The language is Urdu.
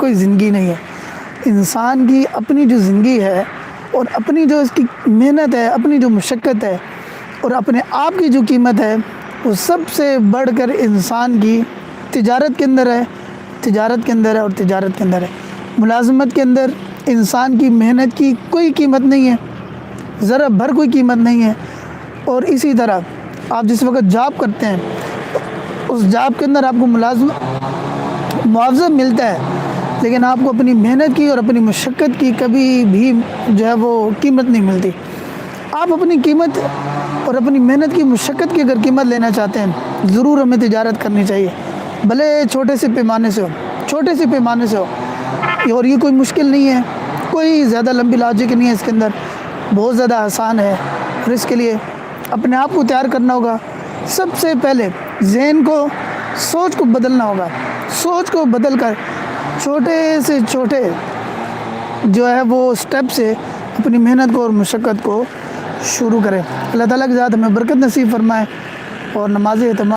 کوئی زندگی نہیں ہے۔ انسان کی اپنی جو زندگی ہے اور اپنی جو اس کی محنت ہے، اپنی جو مشقت ہے اور اپنے آپ کی جو قیمت ہے، وہ سب سے بڑھ کر انسان کی تجارت کے اندر ہے، تجارت کے اندر ہے اور تجارت کے اندر ہے۔ ملازمت کے اندر انسان کی محنت کی کوئی قیمت نہیں ہے، ذرا بھر کوئی قیمت نہیں ہے۔ اور اسی طرح آپ جس وقت جاب کرتے ہیں، اس جاب کے اندر آپ کو معاوضہ ملتا ہے، لیکن آپ کو اپنی محنت کی اور اپنی مشقت کی کبھی بھی جو ہے وہ قیمت نہیں ملتی۔ آپ اپنی قیمت اور اپنی محنت کی مشقت کی اگر قیمت لینا چاہتے ہیں، ضرور ہمیں تجارت کرنی چاہیے، بھلے چھوٹے سے پیمانے سے ہو، چھوٹے سے پیمانے سے ہو۔ اور یہ کوئی مشکل نہیں ہے، کوئی زیادہ لمبی لاجک نہیں ہے اس کے اندر، بہت زیادہ آسان ہے۔ اور اس کے لیے اپنے آپ کو تیار کرنا ہوگا۔ سب سے پہلے ذہن کو، سوچ کو بدلنا ہوگا۔ سوچ کو بدل کر چھوٹے سے چھوٹے جو ہے وہ سٹیپ سے اپنی محنت کو اور مشقت کو شروع کریں۔ اللہ تعالیٰ کی ذات ہمیں برکت نصیب فرمائے اور نماز اہتمام